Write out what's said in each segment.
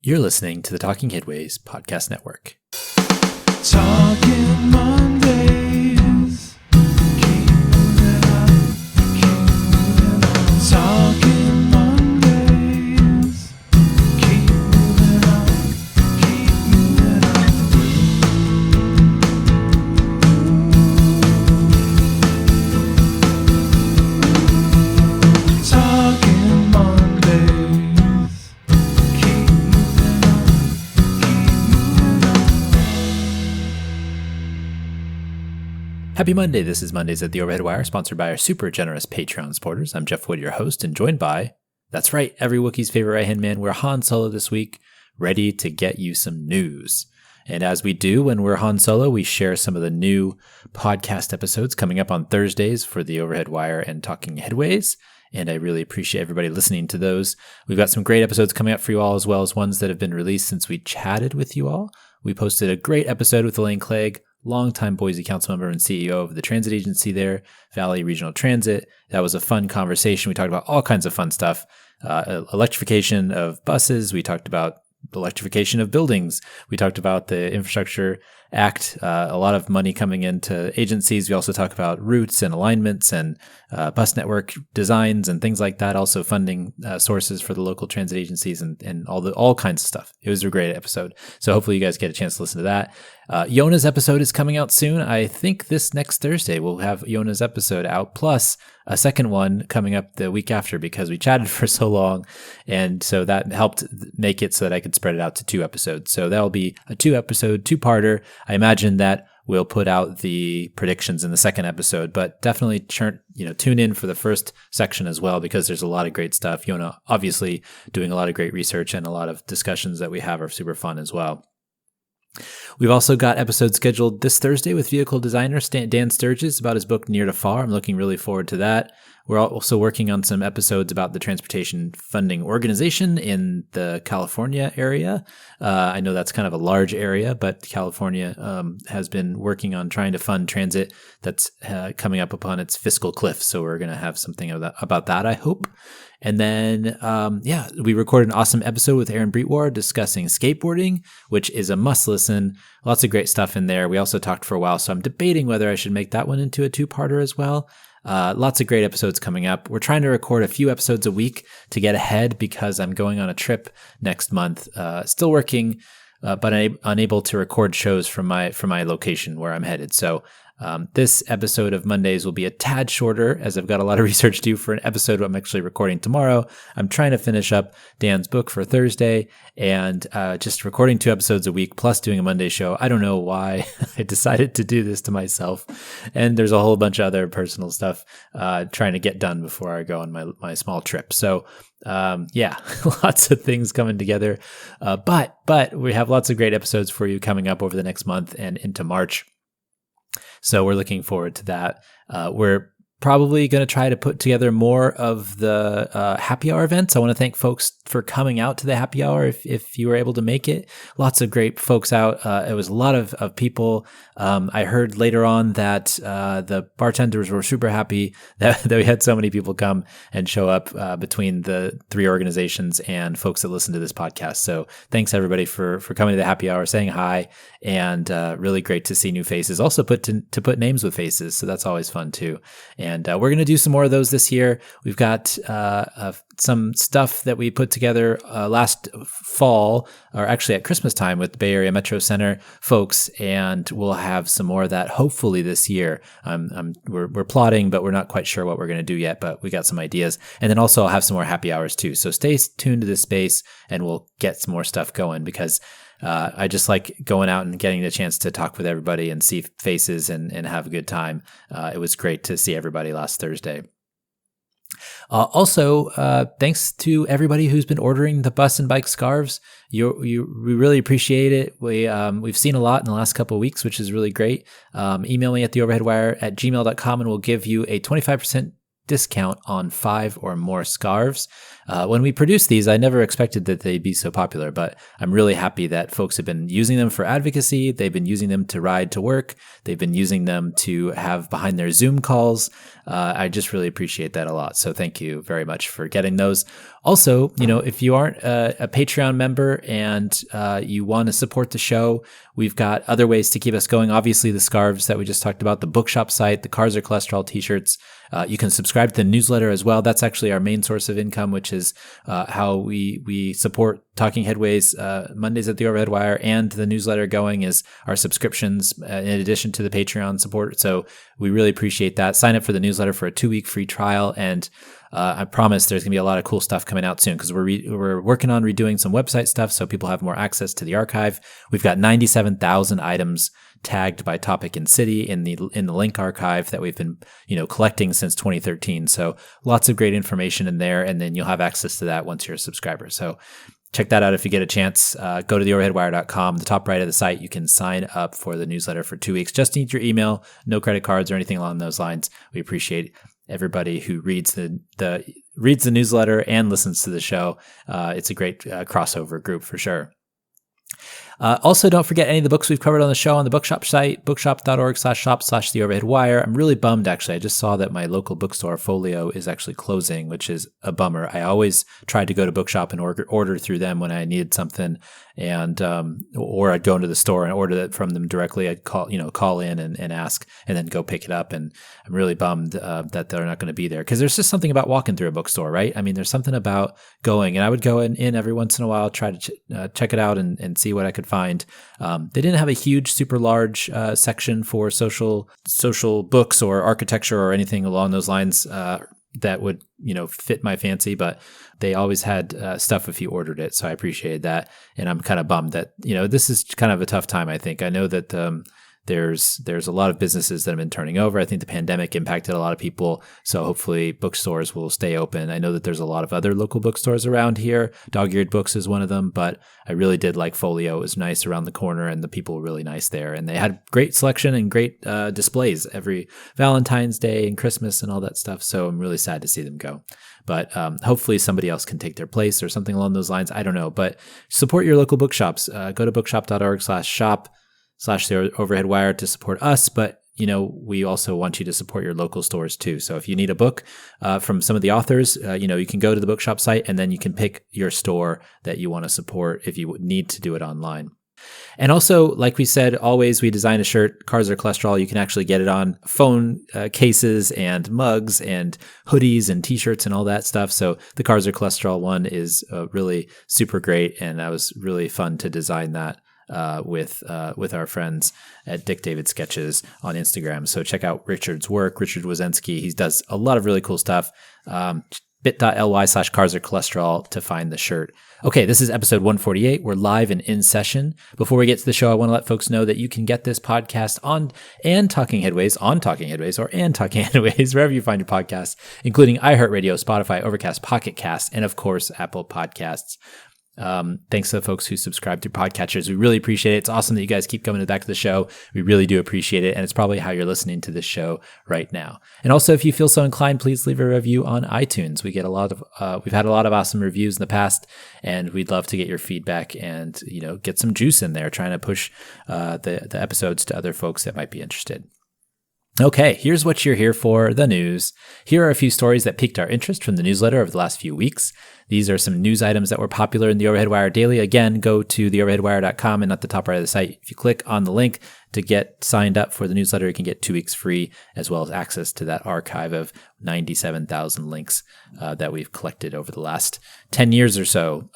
You're listening to the Talking Headways Podcast Network. Talking Mondays. Keep moving on. Keep moving on. Talking Mondays. Keep moving on. Keep moving on. Talking Mondays. Keep moving on. Happy Monday. This is Mondays at the Overhead Wire, sponsored by our super generous Patreon supporters. I'm Jeff Wood, your host, and joined by, that's right, every Wookiee's favorite right-hand man. We're Han Solo this week, ready to get you some news. And as we do when we're Han Solo, we share some of the new podcast episodes coming up on Thursdays for the Overhead Wire and Talking Headways. And I really appreciate everybody listening to those. We've got some great episodes coming up for you all, as well as ones that have been released since we chatted with you all. We posted a great episode with Elaine Clegg, longtime Boise council member and CEO of the transit agency there, Valley Regional Transit. That was a fun conversation. We talked about all kinds of fun stuff. Electrification of buses. We talked about electrification of buildings. We talked about the Infrastructure Act, a lot of money coming into agencies. We also talk about routes and alignments and bus network designs and things like that. Also funding sources for the local transit agencies and all kinds of stuff. It was a great episode. So hopefully you guys get a chance to listen to that. Yona's episode is coming out soon. I think this next Thursday we'll have Yona's episode out, plus a second one coming up the week after because we chatted for so long. And so that helped make it so that I could spread it out to 2 episodes. So that'll be a 2-episode, 2-parter. I imagine that we'll put out the predictions in the second episode, but definitely tune in for the first section as well, because there's a lot of great stuff. Yona obviously doing a lot of great research, and a lot of discussions that we have are super fun as well. We've also got episodes scheduled this Thursday with vehicle designer Dan Sturges about his book Near to Far. I'm looking really forward to that. We're also working on some episodes about the Transportation Funding Organization in the California area. I know that's kind of a large area, but California has been working on trying to fund transit that's coming up upon its fiscal cliff. So we're going to have something about that, I hope. And then, we recorded an awesome episode with Aaron Breitwar discussing skateboarding, which is a must listen. Lots of great stuff in there. We also talked for a while, so I'm debating whether I should make that one into a 2-parter as well. Lots of great episodes coming up. We're trying to record a few episodes a week to get ahead because I'm going on a trip next month. Still working, but unable to record shows from my location where I'm headed. So this episode of Mondays will be a tad shorter, as I've got a lot of research to do for an episode I'm actually recording tomorrow. I'm trying to finish up Dan's book for Thursday, and just recording 2 episodes a week plus doing a Monday show. I don't know why I decided to do this to myself, and there's a whole bunch of other personal stuff trying to get done before I go on my small trip. So lots of things coming together, but we have lots of great episodes for you coming up over the next month and into March. So we're looking forward to that. We're probably going to try to put together more of the happy hour events. I want to thank folks for coming out to the happy hour if you were able to make it. Lots of great folks out. It was a lot of people. I heard later on that the bartenders were super happy that we had so many people come and show up between the 3 organizations and folks that listen to this podcast. So thanks everybody for coming to the happy hour, saying hi, and really great to see new faces. Also to put names with faces. So that's always fun too. And we're going to do some more of those this year. We've got some stuff that we put together last fall, or actually at Christmas time, with the Bay Area Metro Center folks, and we'll have some more of that hopefully this year. We're plotting, but we're not quite sure what we're going to do yet, but we got some ideas. And then also I'll have some more happy hours too. So stay tuned to this space, and we'll get some more stuff going, because I just like going out and getting the chance to talk with everybody and see faces and have a good time. It was great to see everybody last Thursday. Also, thanks to everybody who's been ordering the bus and bike scarves. We really appreciate it. We've seen a lot in the last couple of weeks, which is really great. Email me at theoverheadwire@gmail.com, and we'll give you a 25% discount on 5 or more scarves. When we produced these, I never expected that they'd be so popular, but I'm really happy that folks have been using them for advocacy. They've been using them to ride to work. They've been using them to have behind their Zoom calls. I just really appreciate that a lot. So thank you very much for getting those. Also, if you aren't a Patreon member and you want to support the show, we've got other ways to keep us going. Obviously, the scarves that we just talked about, the bookshop site, the Cars Are Cholesterol t-shirts. You can subscribe to the newsletter as well. That's actually our main source of income, which is how we support Talking Headways Mondays at the Overhead Wire, and the newsletter going is our subscriptions in addition to the Patreon support. So we really appreciate that. Sign up for the newsletter for a 2-week free trial, and I promise there's going to be a lot of cool stuff coming out soon because we're working on redoing some website stuff so people have more access to the archive. We've got 97,000 items tagged by topic and city in the link archive that we've been collecting since 2013. So lots of great information in there, and then you'll have access to that once you're a subscriber. So check that out if you get a chance. Go to theoverheadwire.com. The top right of the site, you can sign up for the newsletter for 2 weeks. Just need your email, no credit cards or anything along those lines. We appreciate everybody who reads the newsletter and listens to the show. It's a great crossover group for sure. Also, don't forget any of the books we've covered on the show on the bookshop site, bookshop.org/shop/theoverheadwire. I'm really bummed, actually. I just saw that my local bookstore, Folio, is actually closing, which is a bummer. I always tried to go to Bookshop and order through them when I needed something, and or I'd go into the store and order that from them directly. I'd call in and ask, and then go pick it up. And I'm really bummed that they're not going to be there, because there's just something about walking through a bookstore, right? I mean, there's something about going, and I would go in every once in a while, try to check it out and see what I could find. They didn't have a huge, super large section for social books or architecture or anything along those lines that would fit my fancy, but they always had stuff if you ordered it. So I appreciated that, and I'm kind of bummed that this is kind of a tough time. I think I know that there's a lot of businesses that have been turning over. I think the pandemic impacted a lot of people, so hopefully bookstores will stay open. I know that there's a lot of other local bookstores around here. Dog-Eared Books is one of them, but I really did like Folio. It was nice around the corner, and the people were really nice there. And they had great selection and great displays every Valentine's Day and Christmas and all that stuff. So I'm really sad to see them go. But hopefully somebody else can take their place or something along those lines. I don't know. But support your local bookshops. Go to bookshop.org/shop/the Overhead Wire to support us, but we also want you to support your local stores too. So if you need a book from some of the authors, you can go to the bookshop site, and then you can pick your store that you want to support if you need to do it online. And also, like we said, always we design a shirt, Cars Are Cholesterol. You can actually get it on phone cases and mugs and hoodies and t-shirts and all that stuff. So the Cars Are Cholesterol one is really super great, and that was really fun to design that with our friends at Dick David Sketches on Instagram. So check out Richard's work, Richard Wazensky. He does a lot of really cool stuff. bit.ly/Cars Are Cholesterol to find the shirt. Okay, this is episode 148. We're live and in session. Before we get to the show, I want to let folks know that you can get this podcast on Talking Headways, wherever you find your podcasts, including iHeartRadio, Spotify, Overcast, Pocket Cast, and of course, Apple Podcasts. Thanks to the folks who subscribe through podcatchers. We really appreciate it. It's awesome that you guys keep coming back to the show. We really do appreciate it. And it's probably how you're listening to this show right now. And also, if you feel so inclined, please leave a review on iTunes. We've had a lot of awesome reviews in the past, and we'd love to get your feedback and, get some juice in there, trying to push, the episodes to other folks that might be interested. Okay, here's what you're here for, the news. Here are a few stories that piqued our interest from the newsletter over the last few weeks. These are some news items that were popular in the Overhead Wire Daily. Again, go to theoverheadwire.com, and at the top right of the site, if you click on the link to get signed up for the newsletter, you can get 2 weeks free, as well as access to that archive of 97,000 links that we've collected over the last 10 years or so.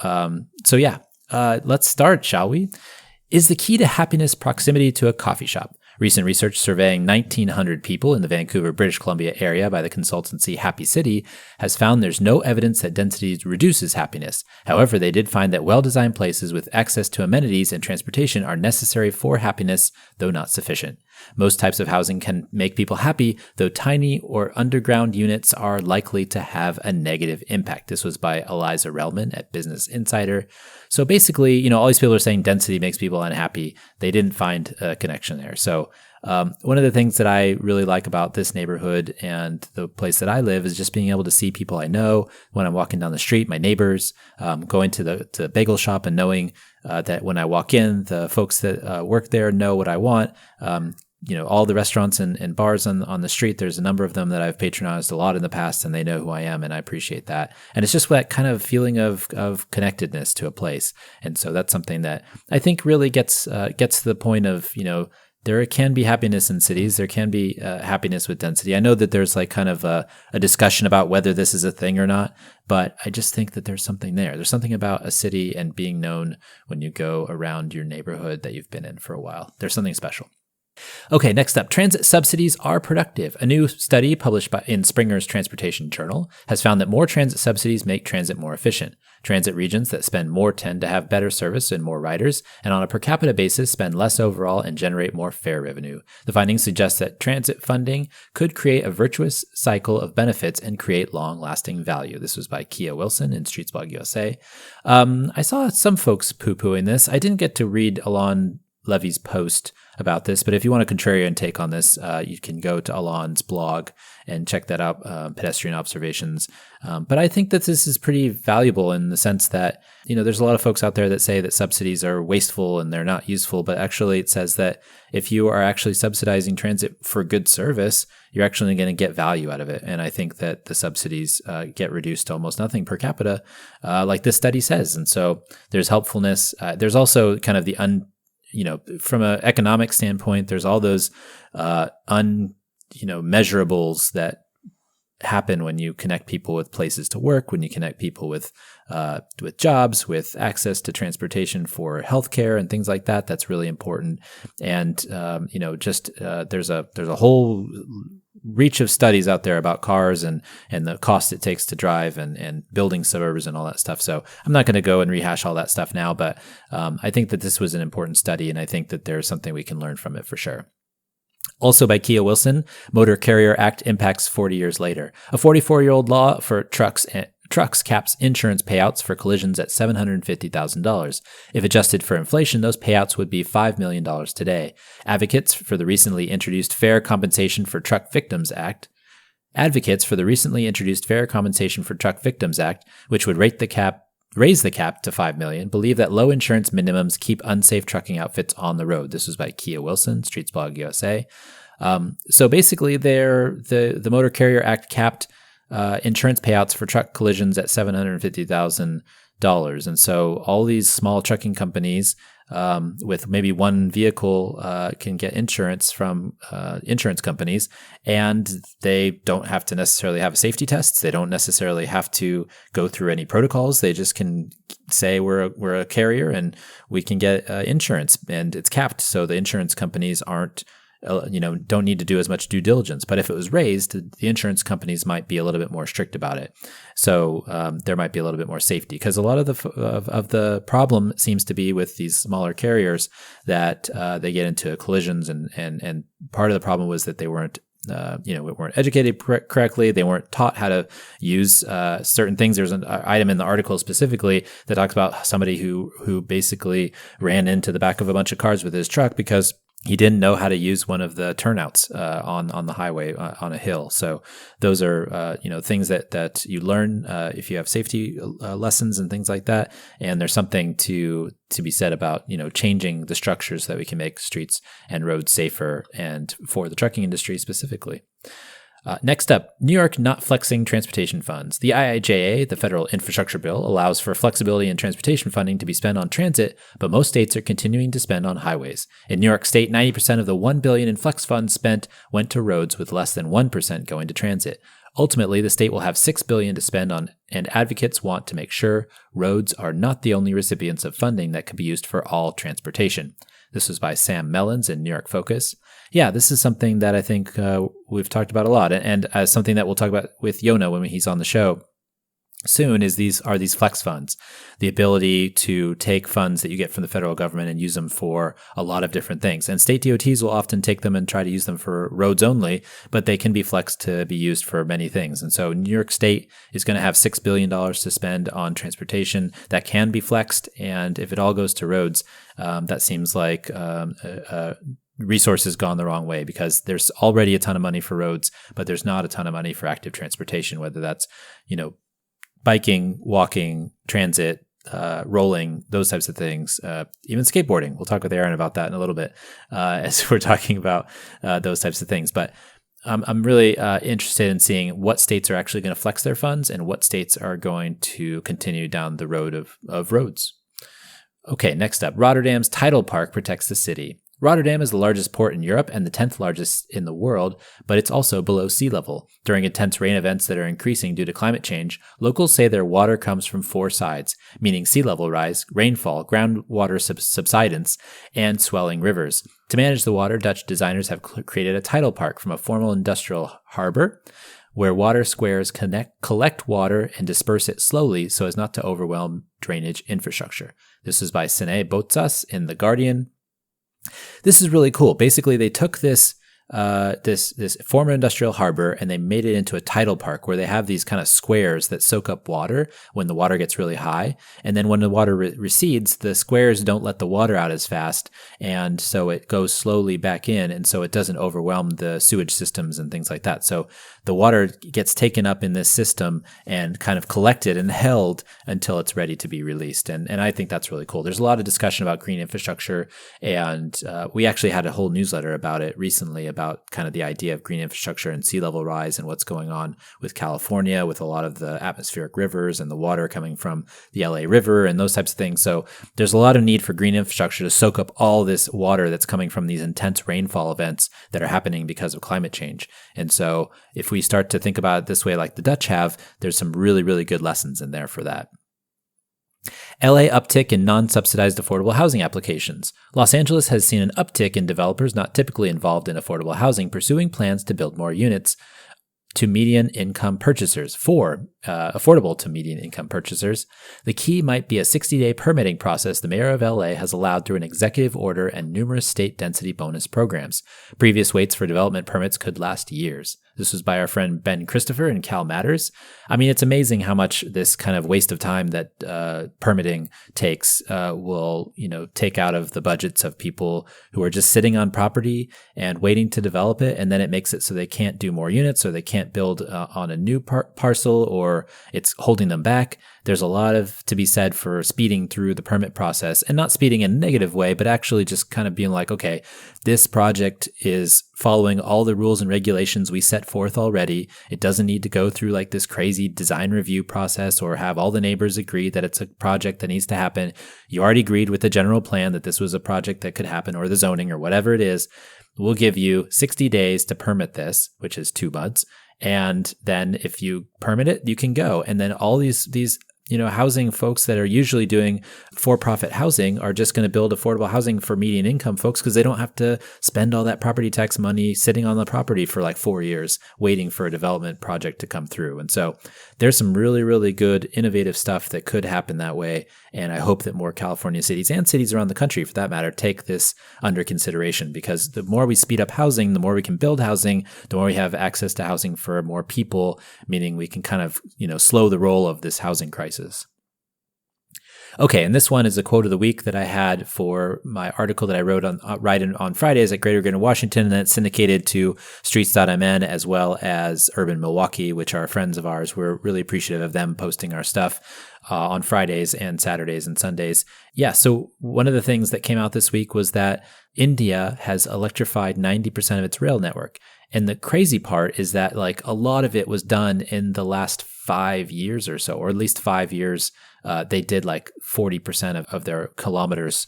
Let's start, shall we? Is the key to happiness proximity to a coffee shop? Recent research surveying 1,900 people in the Vancouver, British Columbia area by the consultancy Happy City has found there's no evidence that density reduces happiness. However, they did find that well-designed places with access to amenities and transportation are necessary for happiness, though not sufficient. Most types of housing can make people happy, though tiny or underground units are likely to have a negative impact. This was by Eliza Relman at Business Insider. So basically, all these people are saying density makes people unhappy. They didn't find a connection there. So One of the things that I really like about this neighborhood and the place that I live is just being able to see people I know when I'm walking down the street, my neighbors, going to the bagel shop and knowing that when I walk in, the folks that work there know what I want. All the restaurants and bars on the street, there's a number of them that I've patronized a lot in the past, and they know who I am, and I appreciate that. And it's just that kind of feeling of connectedness to a place. And so that's something that I think really gets to the point of, there can be happiness in cities. There can be happiness with density. I know that there's like kind of a discussion about whether this is a thing or not, but I just think that there's something there. There's something about a city and being known when you go around your neighborhood that you've been in for a while. There's something special. Okay, next up, transit subsidies are productive. A new study published in Springer's Transportation Journal has found that more transit subsidies make transit more efficient. Transit regions that spend more tend to have better service and more riders, and on a per capita basis spend less overall and generate more fare revenue. The findings suggest that transit funding could create a virtuous cycle of benefits and create long-lasting value. This was by Kia Wilson in Streetsblog USA. I saw some folks poo-pooing this. I didn't get to read Alon Levy's post about this, but if you want a contrarian take on this, you can go to Alon's blog and check that out, Pedestrian Observations. But I think that this is pretty valuable in the sense that, there's a lot of folks out there that say that subsidies are wasteful and they're not useful, but actually it says that if you are actually subsidizing transit for good service, you're actually going to get value out of it. And I think that the subsidies get reduced to almost nothing per capita, like this study says. And so there's helpfulness. There's also kind of the from an economic standpoint, there's all those measurables that happen when you connect people with places to work, when you connect people with jobs, with access to transportation for healthcare and things like that. That's really important. And there's a whole reach of studies out there about cars and the cost it takes to drive and building suburbs and all that stuff. So I'm not going to go and rehash all that stuff now, but I think that this was an important study, and I think that there's something we can learn from it for sure. Also by Kia Wilson, Motor Carrier Act impacts 40 years later. A 44-year-old law for trucks caps insurance payouts for collisions at $750,000. If adjusted for inflation, those payouts would be $5 million today. Advocates for the recently introduced Fair Compensation for Truck Victims Act, which would raise the cap to $5 million, believe that low insurance minimums keep unsafe trucking outfits on the road. This was by Kia Wilson, Streetsblog USA. So basically, the Motor Carrier Act capped insurance payouts for truck collisions at $750,000. And so all these small trucking companies with maybe one vehicle can get insurance from insurance companies, and they don't have to necessarily have safety tests. They don't necessarily have to go through any protocols. They just can say we're a carrier and we can get insurance, and it's capped. So the insurance companies don't need to do as much due diligence. But if it was raised, the insurance companies might be a little bit more strict about it. So there might be a little bit more safety, because a lot of the problem seems to be with these smaller carriers that they get into collisions, and part of the problem was that they weren't educated correctly. They weren't taught how to use certain things. There's an item in the article specifically that talks about somebody who basically ran into the back of a bunch of cars with his truck because he didn't know how to use one of the turnouts on the highway on a hill. So those are things that you learn if you have safety lessons and things like that. And there's something to be said about changing the structures so that we can make streets and roads safer, and for the trucking industry specifically. Next up, New York not flexing transportation funds. The IIJA, the federal infrastructure bill, allows for flexibility in transportation funding to be spent on transit, but most states are continuing to spend on highways. In New York State, 90% of the $1 billion in flex funds spent went to roads, with less than 1% going to transit. Ultimately, the state will have $6 billion to spend on, and advocates want to make sure roads are not the only recipients of funding that could be used for all transportation. This was by Sam Mellons in New York Focus. Yeah, this is something that I think we've talked about a lot, and something that we'll talk about with Yona when he's on the show soon is these flex funds, the ability to take funds that you get from the federal government and use them for a lot of different things. And state DOTs will often take them and try to use them for roads only, but they can be flexed to be used for many things. And so New York State is going to have $6 billion to spend on transportation that can be flexed. And if it all goes to roads, that seems like a resources gone the wrong way, because there's already a ton of money for roads, but there's not a ton of money for active transportation, whether that's, biking, walking, transit, rolling, those types of things, even skateboarding. We'll talk with Aaron about that in a little bit as we're talking about those types of things. But I'm really interested in seeing what states are actually going to flex their funds and what states are going to continue down the road of roads. Okay, next up, Rotterdam's tidal park protects the city. Rotterdam is the largest port in Europe and the 10th largest in the world, but it's also below sea level. During intense rain events that are increasing due to climate change, locals say their water comes from 4 sides, meaning sea level rise, rainfall, groundwater subsidence, and swelling rivers. To manage the water, Dutch designers have created a tidal park from a formal industrial harbor, where water squares collect water and disperse it slowly so as not to overwhelm drainage infrastructure. This is by Sine Botsas in The Guardian. This is really cool. Basically, they took this former industrial harbor and they made it into a tidal park where they have these kind of squares that soak up water when the water gets really high. And then when the water recedes, the squares don't let the water out as fast. And so it goes slowly back in. And so it doesn't overwhelm the sewage systems and things like that. So the water gets taken up in this system and kind of collected and held until it's ready to be released. And I think that's really cool. There's a lot of discussion about green infrastructure. And we actually had a whole newsletter about it recently, about kind of the idea of green infrastructure and sea level rise and what's going on with California, with a lot of the atmospheric rivers and the water coming from the LA River and those types of things. So there's a lot of need for green infrastructure to soak up all this water that's coming from these intense rainfall events that are happening because of climate change. And so if we start to think about it this way, like the Dutch have, there's some really, really good lessons in there for that. LA uptick in non-subsidized affordable housing applications. Los Angeles has seen an uptick in developers not typically involved in affordable housing pursuing plans to build more units to median income purchasers, affordable to median income purchasers. The key might be a 60-day permitting process the mayor of LA has allowed through an executive order and numerous state density bonus programs. Previous waits for development permits could last years. This was by our friend Ben Christopher in CalMatters. I mean, it's amazing how much this kind of waste of time that permitting takes will, take out of the budgets of people who are just sitting on property and waiting to develop it. And then it makes it so they can't do more units, or they can't build on a new parcel, or it's holding them back. There's a lot to be said for speeding through the permit process, and not speeding in a negative way, but actually just kind of being like, okay, this project is following all the rules and regulations we set forth already. It doesn't need to go through like this crazy design review process or have all the neighbors agree that it's a project that needs to happen. You already agreed with the general plan that this was a project that could happen, or the zoning or whatever it is. We'll give you 60 days to permit this, which is 2 months. And then if you permit it, you can go. And then all these housing folks that are usually doing for-profit housing are just going to build affordable housing for median income folks, because they don't have to spend all that property tax money sitting on the property for like 4 years waiting for a development project to come through. And so there's some really, really good innovative stuff that could happen that way. And I hope that more California cities, and cities around the country for that matter, take this under consideration, because the more we speed up housing, the more we can build housing, the more we have access to housing for more people, meaning we can kind of, slow the roll of this housing crisis. Okay, and this one is a quote of the week that I had for my article that I wrote on Fridays at Greater Greater Washington, and it's syndicated to Streets.mn as well as Urban Milwaukee, which are friends of ours. We're really appreciative of them posting our stuff on Fridays and Saturdays and Sundays. Yeah, so one of the things that came out this week was that India has electrified 90% of its rail network. And the crazy part is that like a lot of it was done in the last 5 years or so, or at least 5 years. They did like 40% of their kilometers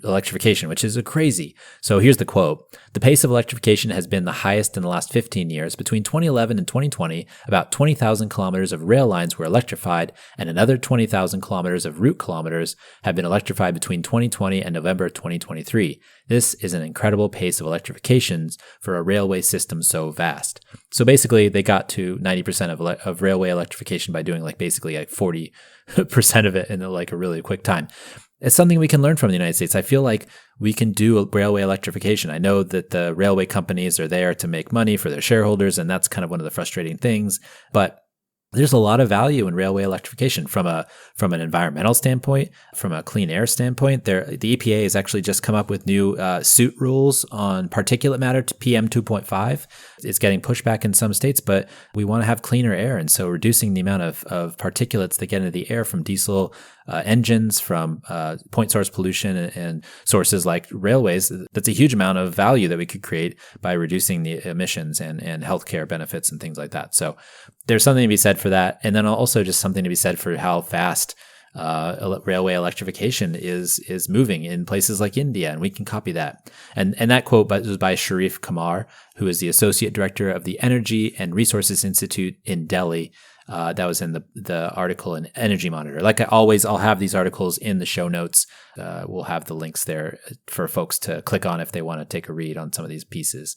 electrification, which is crazy. So here's the quote. The pace of electrification has been the highest in the last 15 years. Between 2011 and 2020, about 20,000 kilometers of rail lines were electrified, and another 20,000 kilometers of route kilometers have been electrified between 2020 and November 2023. This is an incredible pace of electrifications for a railway system so vast. So basically, they got to 90% of railway electrification by doing like basically like 40% of it in like a really quick time. It's something we can learn from the United States. I feel like we can do railway electrification. I know that the railway companies are there to make money for their shareholders, and that's kind of one of the frustrating things. But There's a lot of value in railway electrification from an environmental standpoint, from a clean air standpoint. The EPA has actually just come up with new suit rules on particulate matter to PM 2.5. It's getting pushback in some states, but we want to have cleaner air. And so reducing the amount of particulates that get into the air from diesel engines, from point source pollution and sources like railways, that's a huge amount of value that we could create by reducing the emissions and healthcare benefits and things like that. So there's something to be said for that. And then also just something to be said for how fast railway electrification is moving in places like India, and we can copy that. And that quote was by Sharif Kamar, who is the Associate Director of the Energy and Resources Institute in Delhi. That was in the article in Energy Monitor. Like always, I'll have these articles in the show notes. We'll have the links there for folks to click on if they want to take a read on some of these pieces.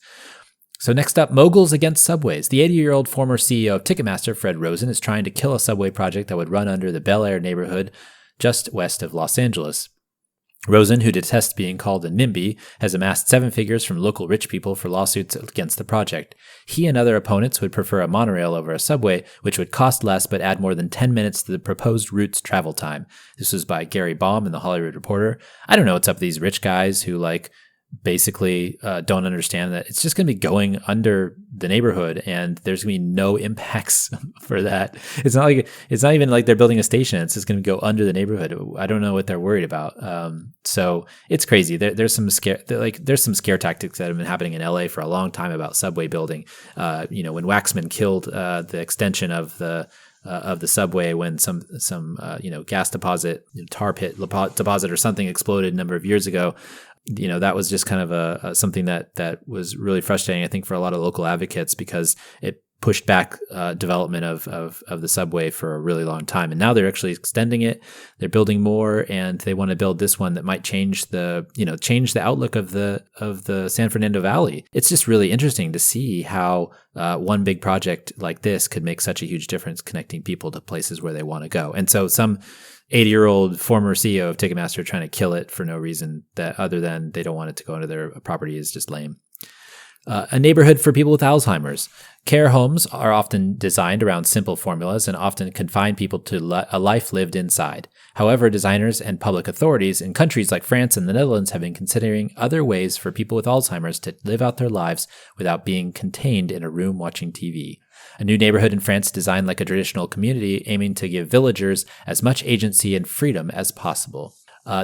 So next up, moguls against subways. The 80-year-old former CEO of Ticketmaster, Fred Rosen, is trying to kill a subway project that would run under the Bel Air neighborhood just west of Los Angeles. Rosen, who detests being called a NIMBY, has amassed 7 figures from local rich people for lawsuits against the project. He and other opponents would prefer a monorail over a subway, which would cost less but add more than 10 minutes to the proposed route's travel time. This was by Gary Baum in The Hollywood Reporter. I don't know what's up with these rich guys who basically don't understand that it's just going to be going under the neighborhood and there's going to be no impacts for that. It's not even like they're building a station. It's just going to go under the neighborhood. I don't know what they're worried about. So it's crazy. There's some scare tactics that have been happening in LA for a long time about subway building. When Waxman killed the extension of the subway, when some gas deposit, tar pit deposit or something exploded a number of years ago. That was just kind of something that was really frustrating, I think, for a lot of local advocates, because it pushed back development of the subway for a really long time. And now they're actually extending it. They're building more, and they want to build this one that might change the outlook of the San Fernando Valley. It's just really interesting to see how one big project like this could make such a huge difference connecting people to places where they want to go. And so some 80-year-old former CEO of Ticketmaster trying to kill it for no reason that other than they don't want it to go into their property is just lame. A neighborhood for people with Alzheimer's. Care homes are often designed around simple formulas and often confine people to a life lived inside. However, designers and public authorities in countries like France and the Netherlands have been considering other ways for people with Alzheimer's to live out their lives without being contained in a room watching TV. A new neighborhood in France designed like a traditional community, aiming to give villagers as much agency and freedom as possible.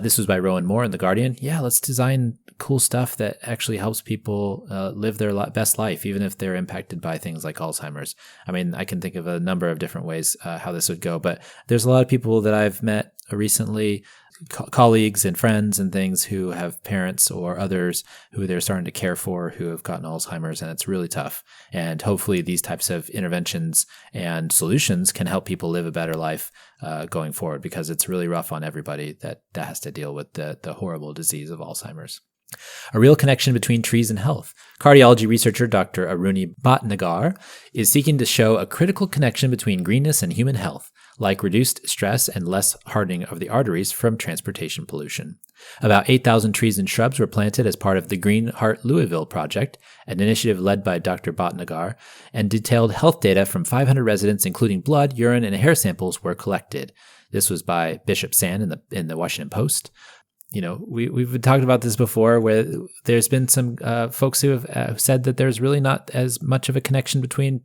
This was by Rowan Moore in The Guardian. Yeah, let's design cool stuff that actually helps people live their best life, even if they're impacted by things like Alzheimer's. I mean, I can think of a number of different ways how this would go, but there's a lot of people that I've met recently, colleagues and friends and things, who have parents or others who they're starting to care for who have gotten Alzheimer's, and it's really tough. And hopefully these types of interventions and solutions can help people live a better life going forward, because it's really rough on everybody that has to deal with the horrible disease of Alzheimer's. A real connection between trees and health. Cardiology researcher Dr. Aruni Bhatnagar is seeking to show a critical connection between greenness and human health, like reduced stress and less hardening of the arteries from transportation pollution. About 8,000 trees and shrubs were planted as part of the Green Heart Louisville project, an initiative led by Dr. Bhatnagar, and detailed health data from 500 residents, including blood, urine, and hair samples, were collected. This was by Bishop Sand in the Washington Post. We've talked about this before, where there's been some folks who have said that there's really not as much of a connection between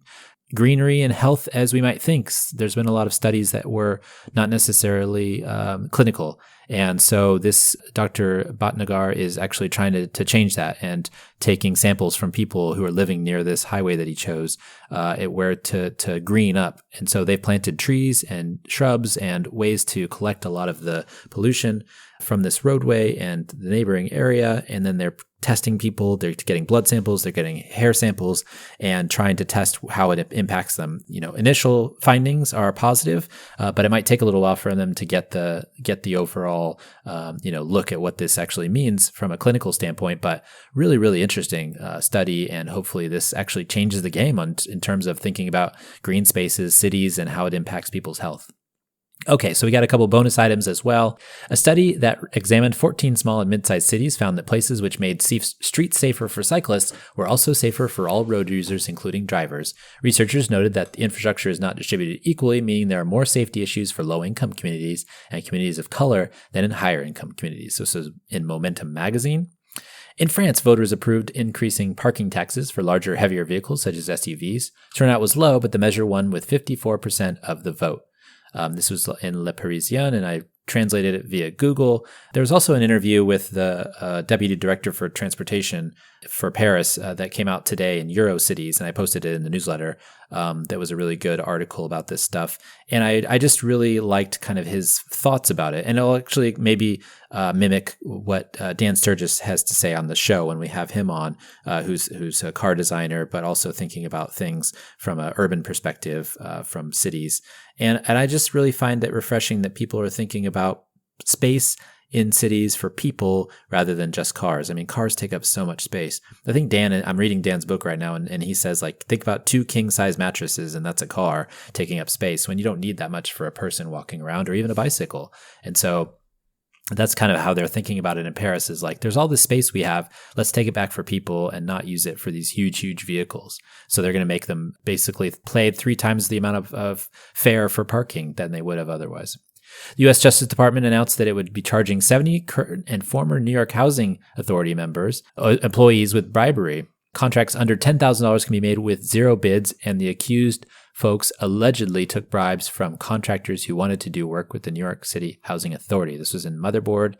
greenery and health as we might think. There's been a lot of studies that were not necessarily clinical. And so this Dr. Bhatnagar is actually trying to change that, and taking samples from people who are living near this highway that he chose, where to green up. And so they've planted trees and shrubs and ways to collect a lot of the pollution from this roadway and the neighboring area. And then they're testing people, they're getting blood samples, they're getting hair samples, and trying to test how it impacts them. Initial findings are positive, but it might take a little while for them to get the overall, look at what this actually means from a clinical standpoint. But really, really interesting study, and hopefully this actually changes the game in terms of thinking about green spaces, cities, and how it impacts people's health. Okay, so we got a couple bonus items as well. A study that examined 14 small and mid-sized cities found that places which made streets safer for cyclists were also safer for all road users, including drivers. Researchers noted that the infrastructure is not distributed equally, meaning there are more safety issues for low-income communities and communities of color than in higher-income communities. So this is in Momentum magazine. In France, voters approved increasing parking taxes for larger, heavier vehicles such as SUVs. Turnout was low, but the measure won with 54% of the vote. This was in Le Parisien, and I translated it via Google. There was also an interview with the deputy director for transportation for Paris that came out today in Eurocities, and I posted it in the newsletter. That was a really good article about this stuff. And I just really liked kind of his thoughts about it. And it'll actually maybe mimic what Dan Sturgis has to say on the show when we have him on, who's a car designer, but also thinking about things from an urban perspective from cities. And I just really find it refreshing that people are thinking about space in cities for people rather than just cars. I mean, cars take up so much space. I think I'm reading Dan's book right now, and he says, like, think about 2 king-size mattresses, and that's a car taking up space when you don't need that much for a person walking around or even a bicycle. And so that's kind of how they're thinking about it in Paris, is like, there's all this space we have. Let's take it back for people and not use it for these huge, huge vehicles. So they're going to make them basically pay 3 times the amount of fare for parking than they would have otherwise. The U.S. Justice Department announced that it would be charging 70 current and former New York Housing Authority employees with bribery. Contracts under $10,000 can be made with 0 bids, and the accused folks allegedly took bribes from contractors who wanted to do work with the New York City Housing Authority. This was in Motherboard.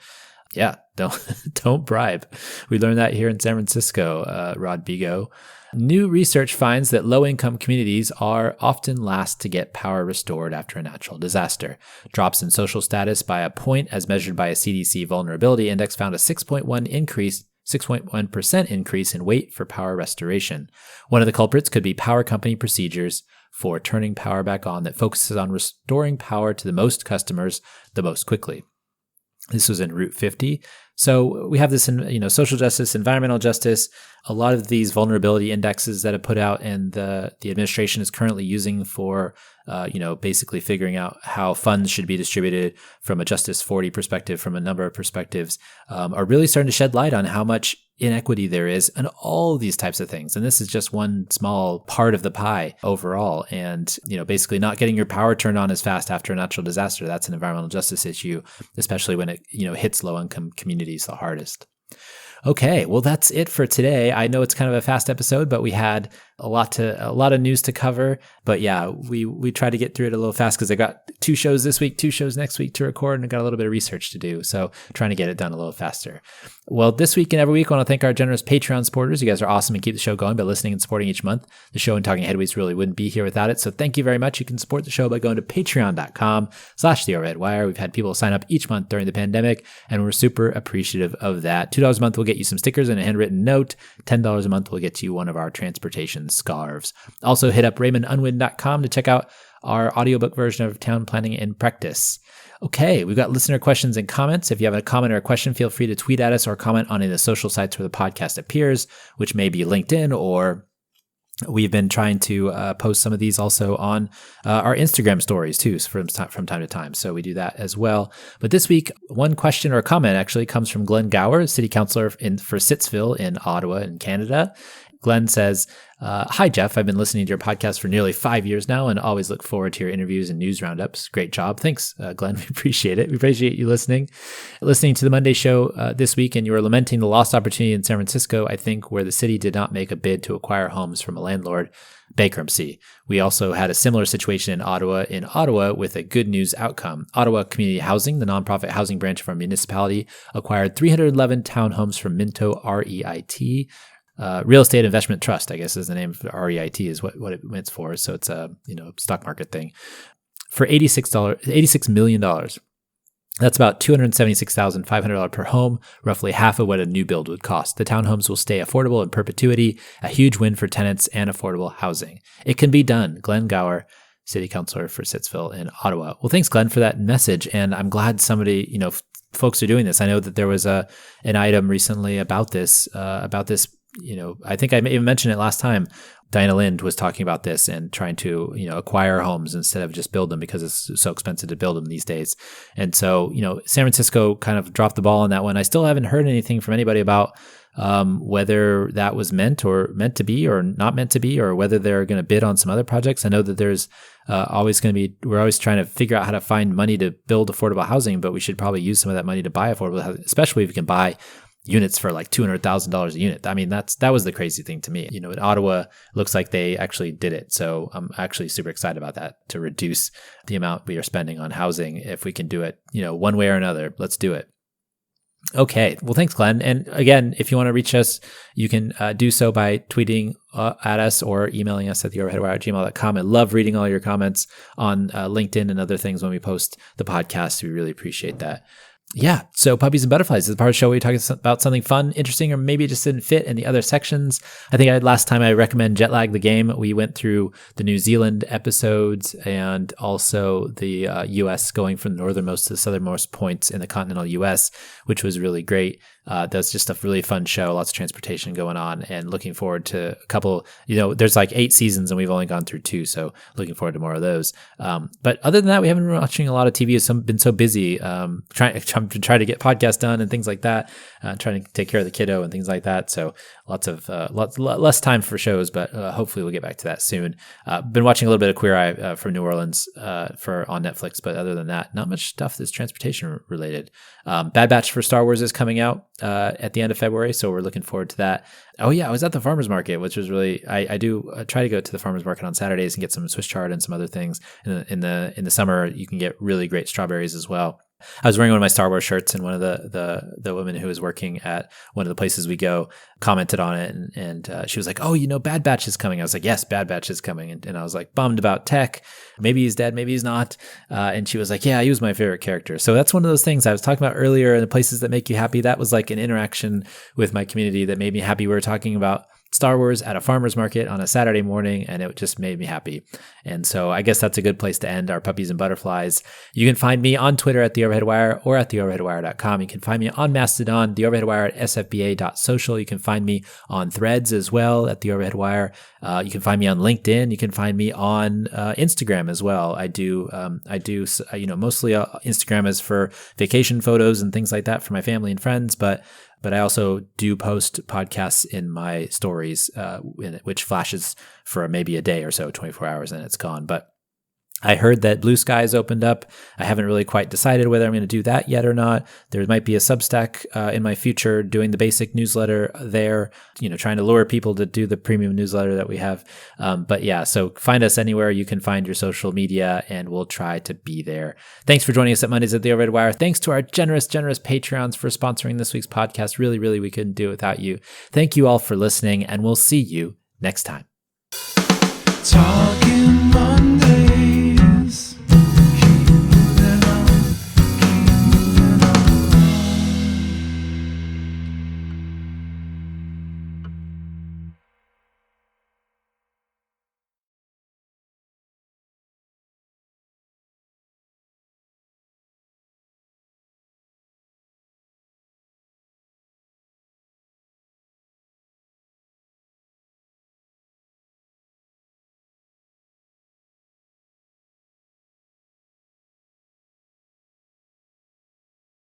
Yeah, don't bribe. We learned that here in San Francisco, Rod Bigo. New research finds that low-income communities are often last to get power restored after a natural disaster. Drops in social status by a point, as measured by a CDC vulnerability index, found a 6.1% increase in wait for power restoration. One of the culprits could be power company procedures for turning power back on that focuses on restoring power to the most customers the most quickly. This was in Route 50. So we have this in, social justice, environmental justice, a lot of these vulnerability indexes that are put out, and the administration is currently using for, basically figuring out how funds should be distributed from a Justice 40 perspective, from a number of perspectives, are really starting to shed light on how much inequity there is and all these types of things. And this is just one small part of the pie overall. And, basically not getting your power turned on as fast after a natural disaster, that's an environmental justice issue, especially when it, hits low-income communities the hardest. Okay, well, that's it for today. I know it's kind of a fast episode, but we had a lot of news to cover. But yeah, we tried to get through it a little fast because I got 2 shows this week, 2 shows next week to record, and I got a little bit of research to do. So trying to get it done a little faster. Well, this week and every week, I want to thank our generous Patreon supporters. You guys are awesome and keep the show going by listening and supporting each month. The show and Talking Headways really wouldn't be here without it. So thank you very much. You can support the show by going to patreon.com/theoverheadwire. We've had people sign up each month during the pandemic, and we're super appreciative of that. $2 a month will get you some stickers and a handwritten note. $10 a month will get you one of our transportation scarves. Also, hit up RaymondUnwin.com to check out our audiobook version of Town Planning in Practice. Okay, we've got listener questions and comments. If you have a comment or a question, feel free to tweet at us or comment on any of the social sites where the podcast appears, which may be LinkedIn, or we've been trying to post some of these also on our Instagram stories too, from time to time. So we do that as well. But this week, one question or comment actually comes from Glenn Gower, city councilor for Sittsville in Ottawa in Canada. Glenn says, hi, Jeff. I've been listening to your podcast for nearly 5 years now and always look forward to your interviews and news roundups. Great job. Thanks, Glenn. We appreciate it. We appreciate you listening to the Monday show this week, and you were lamenting the lost opportunity in San Francisco, I think, where the city did not make a bid to acquire homes from a landlord bankruptcy. We also had a similar situation in Ottawa with a good news outcome. Ottawa Community Housing, the nonprofit housing branch of our municipality, acquired 311 townhomes from Minto REIT. Real Estate Investment Trust, I guess, is the name of the REIT, is what it's for. So it's a stock market thing for $86 million. That's about $276,500 per home, roughly half of what a new build would cost. The townhomes will stay affordable in perpetuity, a huge win for tenants and affordable housing. It can be done. Glenn Gower, city councilor for Sittsville in Ottawa. Well, thanks, Glenn, for that message. And I'm glad folks are doing this. I know that there was an item recently about this I think I even mentioned it last time. Diana Lind was talking about this and trying to, acquire homes instead of just build them because it's so expensive to build them these days. And so, San Francisco kind of dropped the ball on that one. I still haven't heard anything from anybody about whether that was meant to be or not meant to be, or whether they're going to bid on some other projects. I know that there's we're always trying to figure out how to find money to build affordable housing, but we should probably use some of that money to buy affordable housing, especially if we can buy units for like $200,000 a unit. I mean, that was the crazy thing to me. In Ottawa, looks like they actually did it. So I'm actually super excited about that, to reduce the amount we are spending on housing. If we can do it, one way or another, let's do it. Okay. Well, thanks, Glenn. And again, if you want to reach us, you can do so by tweeting at us or emailing us at theoverheadwire@gmail.com. I love reading all your comments on LinkedIn and other things when we post the podcast. We really appreciate that. Yeah. So Puppies and Butterflies is the part of the show where we talk about something fun, interesting, or maybe it just didn't fit in the other sections. I think last time I recommend Jetlag the Game. We went through the New Zealand episodes and also the US, going from the northernmost to the southernmost points in the continental US, which was really great. That's just a really fun show, lots of transportation going on, and looking forward to a couple, there's like 8 seasons and we've only gone through 2. So looking forward to more of those. But other than that, we haven't been watching a lot of TV. I've been so busy trying to get podcasts done and things like that, trying to take care of the kiddo and things like that. So lots less time for shows, but hopefully we'll get back to that soon. Been watching a little bit of Queer Eye from New Orleans on Netflix, but other than that, not much stuff that's transportation related. Bad Batch for Star Wars is coming out at the end of February, so we're looking forward to that. Oh yeah, I was at the farmers market, which was really, I do try to go to the farmers market on Saturdays and get some Swiss chard and some other things. In the summer, you can get really great strawberries as well. I was wearing one of my Star Wars shirts, and one of the women who was working at one of the places we go commented on it, and she was like, "Oh, Bad Batch is coming." I was like, "Yes, Bad Batch is coming," and I was like bummed about Tech. Maybe he's dead, maybe he's not. And she was like, "Yeah, he was my favorite character." So that's one of those things I was talking about earlier, in the places that make you happy. That was like an interaction with my community that made me happy. We were talking about Star Wars at a farmer's market on a Saturday morning, and it just made me happy. And so I guess that's a good place to end our Puppies and Butterflies. You can find me on Twitter at TheOverheadWire or at TheOverheadWire.com. You can find me on Mastodon, The Overhead Wire at sfba.social. You can find me on Threads as well at The Overhead Wire. You can find me on LinkedIn. You can find me on Instagram as well. I do mostly Instagram is for vacation photos and things like that for my family and friends, but I also do post podcasts in my stories, which flashes for maybe a day or so, 24 hours, and it's gone. But I heard that Blue Sky has opened up. I haven't really quite decided whether I'm going to do that yet or not. There might be a Substack in my future doing the basic newsletter there, trying to lure people to do the premium newsletter that we have. But yeah, so find us anywhere you can find your social media, and we'll try to be there. Thanks for joining us at Mondays at the Overhead Wire. Thanks to our generous Patreons for sponsoring this week's podcast. Really, really, we couldn't do it without you. Thank you all for listening, and we'll see you next time. Talk